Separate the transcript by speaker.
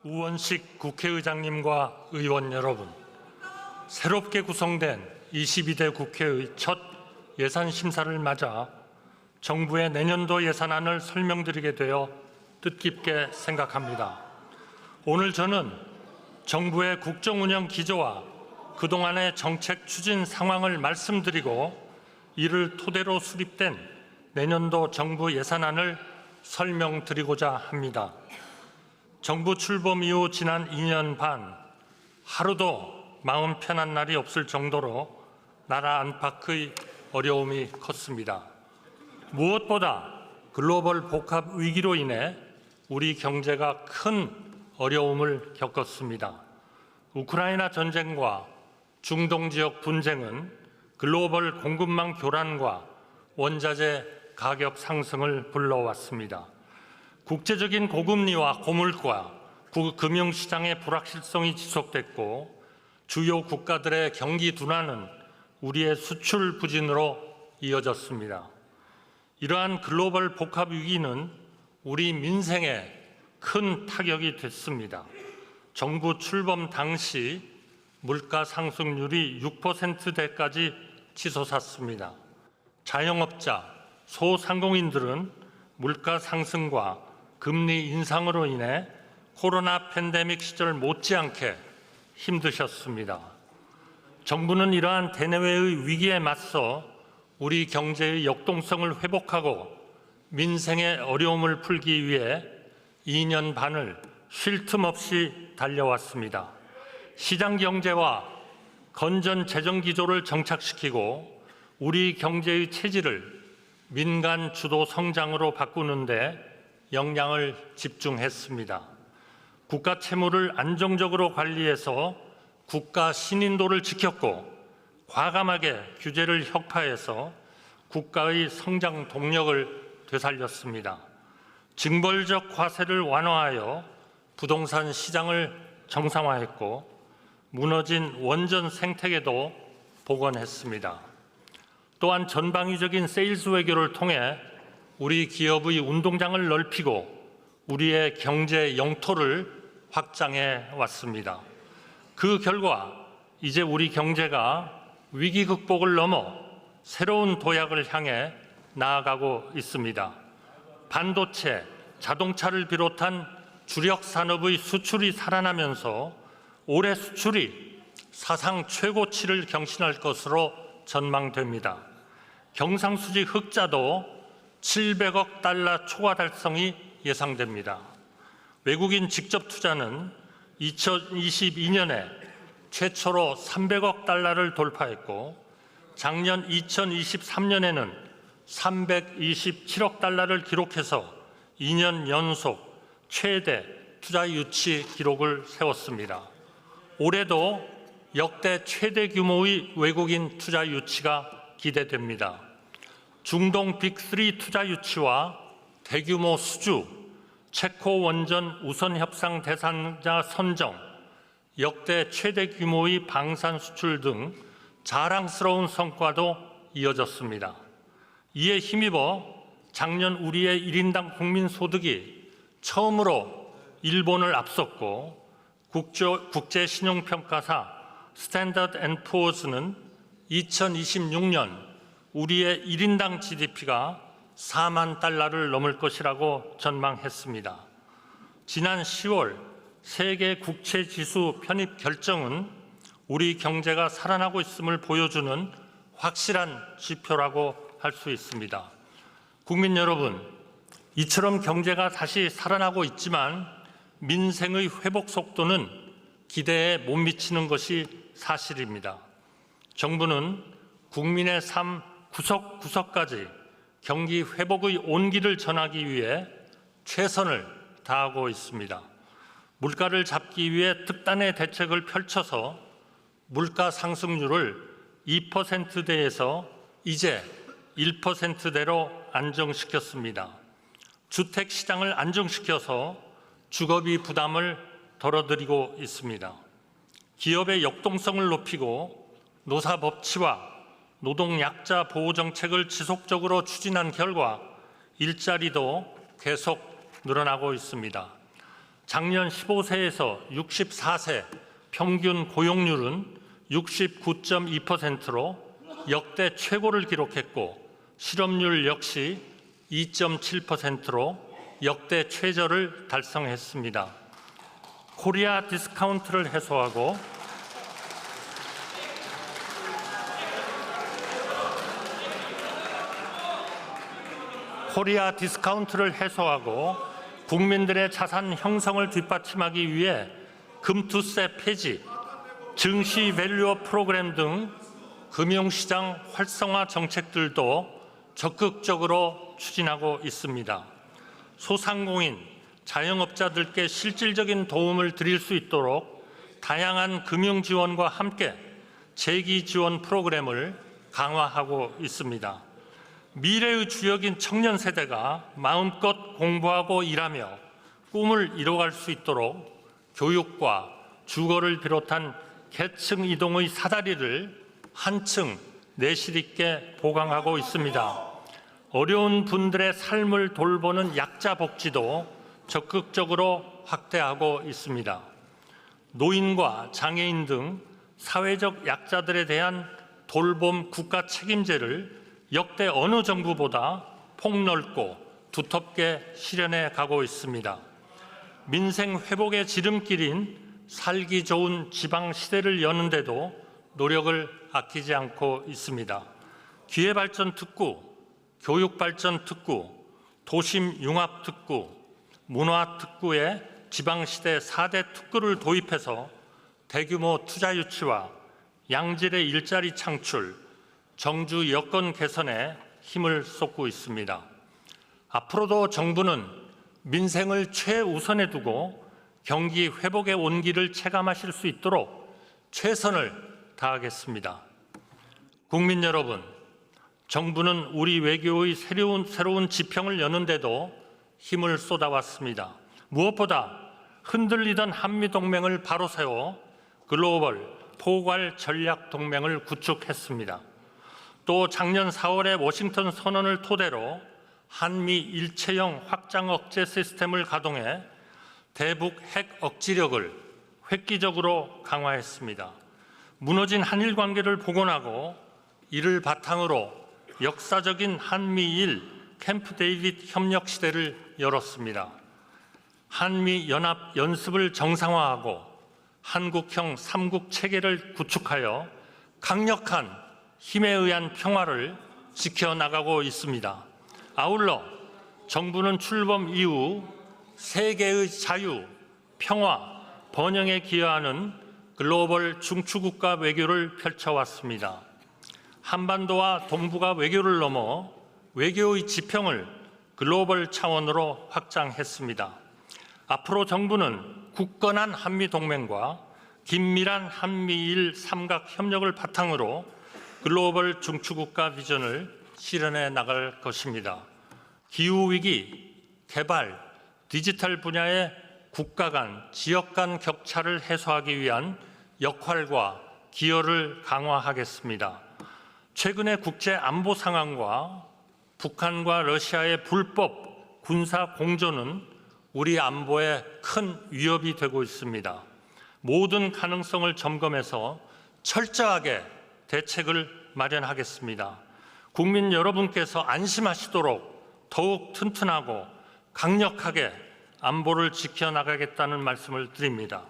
Speaker 1: 우원식 국회의장님과 의원 여러분, 새롭게 구성된 22대 국회의 첫 예산 심사를 맞아 정부의 내년도 예산안을 설명드리게 되어 뜻깊게 생각합니다. 오늘 저는 정부의 국정운영 기조와 그동안의 정책 추진 상황을 말씀드리고 이를 토대로 수립된 내년도 정부 예산안을 설명드리고자 합니다. 정부 출범 이후 지난 2년 반 하루도 마음 편한 날이 없을 정도로 나라 안팎의 어려움이 컸습니다. 무엇보다 글로벌 복합 위기로 인해 우리 경제가 큰 어려움을 겪었습니다. 우크라이나 전쟁과 중동 지역 분쟁은 글로벌 공급망 교란과 원자재 가격 상승을 불러왔습니다. 국제적인 고금리와 고물가, 금융시장의 불확실성이 지속됐고 주요 국가들의 경기 둔화는 우리의 수출 부진으로 이어졌습니다. 이러한 글로벌 복합 위기는 우리 민생에 큰 타격이 됐습니다. 정부 출범 당시 물가 상승률이 6%대까지 치솟았습니다. 자영업자, 소상공인들은 물가 상승과 금리 인상으로 인해 코로나 팬데믹 시절 못지않게 힘드셨습니다. 정부는 이러한 대내외의 위기에 맞서 우리 경제의 역동성을 회복하고 민생의 어려움을 풀기 위해 2년 반을 쉴 틈 없이 달려왔습니다. 시장 경제와 건전 재정 기조를 정착시키고 우리 경제의 체질을 민간 주도 성장으로 바꾸는 데 역량을 집중했습니다. 국가 채무를 안정적으로 관리해서 국가 신인도를 지켰고 과감하게 규제를 혁파해서 국가의 성장 동력을 되살렸습니다. 징벌적 과세를 완화하여 부동산 시장을 정상화했고 무너진 원전 생태계도 복원했습니다. 또한 전방위적인 세일즈 외교를 통해 우리 기업의 운동장을 넓히고 우리의 경제 영토를 확장해 왔습니다. 그 결과 이제 우리 경제가 위기 극복을 넘어 새로운 도약을 향해 나아가고 있습니다. 반도체, 자동차를 비롯한 주력 산업의 수출이 살아나면서 올해 수출이 사상 최고치를 경신할 것으로 전망됩니다. 경상수지 흑자도 700억 달러 초과 달성이 예상됩니다. 외국인 직접 투자는 2022년에 최초로 300억 달러를 돌파했고 작년 2023년에는 327억 달러를 기록해서 2년 연속 최대 투자 유치 기록을 세웠습니다. 올해도 역대 최대 규모의 외국인 투자 유치가 기대됩니다. 중동 빅3 투자 유치와 대규모 수주, 체코 원전 우선 협상 대상자 선정, 역대 최대 규모의 방산 수출 등 자랑스러운 성과도 이어졌습니다. 이에 힘입어 작년 우리의 1인당 국민소득이 처음으로 일본을 앞섰고 국제신용평가사 스탠더드 앤 푸어스는 2026년 우리의 1인당 GDP가 4만 달러를 넘을 것이라고 전망했습니다. 지난 10월 세계 국채지수 편입 결정은 우리 경제가 살아나고 있음을 보여주는 확실한 지표라고 할 수 있습니다. 국민 여러분, 이처럼 경제가 다시 살아나고 있지만 민생의 회복 속도는 기대에 못 미치는 것이 사실입니다. 정부는 국민의 삶 구석구석까지 경기 회복의 온기를 전하기 위해 최선을 다하고 있습니다. 물가를 잡기 위해 특단의 대책을 펼쳐서 물가 상승률을 2%대에서 이제 1%대로 안정시켰습니다. 주택시장을 안정시켜서 주거비 부담을 덜어드리고 있습니다. 기업의 역동성을 높이고 노사법치와 노동약자 보호정책을 지속적으로 추진한 결과 일자리도 계속 늘어나고 있습니다. 작년 15세에서 64세 평균 고용률은 69.2%로 역대 최고를 기록했고 실업률 역시 2.7%로 역대 최저를 달성했습니다. 코리아 디스카운트를 해소하고 국민들의 자산 형성을 뒷받침하기 위해 금투세 폐지, 증시 밸류업 프로그램 등 금융시장 활성화 정책들도 적극적으로 추진하고 있습니다. 소상공인, 자영업자들께 실질적인 도움을 드릴 수 있도록 다양한 금융 지원과 함께 재기 지원 프로그램을 강화하고 있습니다. 미래의 주역인 청년 세대가 마음껏 공부하고 일하며 꿈을 이뤄갈 수 있도록 교육과 주거를 비롯한 계층 이동의 사다리를 한층 내실 있게 보강하고 있습니다. 어려운 분들의 삶을 돌보는 약자 복지도 적극적으로 확대하고 있습니다. 노인과 장애인 등 사회적 약자들에 대한 돌봄 국가 책임제를 역대 어느 정부보다 폭넓고 두텁게 실현해 가고 있습니다. 민생 회복의 지름길인 살기 좋은 지방 시대를 여는 데도 노력을 아끼지 않고 있습니다. 기회발전 특구, 교육발전 특구, 도심 융합 특구, 문화 특구의 지방시대 4대 특구를 도입해서 대규모 투자 유치와 양질의 일자리 창출, 정주 여건 개선에 힘을 쏟고 있습니다. 앞으로도 정부는 민생을 최우선에 두고 경기 회복의 온기를 체감하실 수 있도록 최선을 다하겠습니다. 국민 여러분, 정부는 우리 외교의 새로운 지평을 여는데도 힘을 쏟아왔습니다. 무엇보다 흔들리던 한미동맹을 바로 세워 글로벌 포괄 전략 동맹을 구축했습니다. 또 작년 4월에 워싱턴 선언을 토대로 한미 일체형 확장 억제 시스템을 가동해 대북 핵 억지력을 획기적으로 강화했습니다. 무너진 한일 관계를 복원하고 이를 바탕으로 역사적인 한미일 캠프 데이빗 협력 시대를 열었습니다. 한미 연합 연습을 정상화하고 한국형 삼국 체계를 구축하여 강력한 힘에 의한 평화를 지켜나가고 있습니다. 아울러 정부는 출범 이후 세계의 자유, 평화, 번영에 기여하는 글로벌 중추국가 외교를 펼쳐왔습니다. 한반도와 동북아 외교를 넘어 외교의 지평을 글로벌 차원으로 확장했습니다. 앞으로 정부는 굳건한 한미동맹과 긴밀한 한미일 삼각협력을 바탕으로 글로벌 중추국가 비전을 실현해 나갈 것입니다. 기후위기, 개발, 디지털 분야의 국가 간, 지역 간 격차를 해소하기 위한 역할과 기여를 강화하겠습니다. 최근의 국제 안보 상황과 북한과 러시아의 불법 군사 공조는 우리 안보에 큰 위협이 되고 있습니다. 모든 가능성을 점검해서 철저하게 대책을 마련하겠습니다. 국민 여러분께서 안심하시도록 더욱 튼튼하고 강력하게 안보를 지켜나가겠다는 말씀을 드립니다.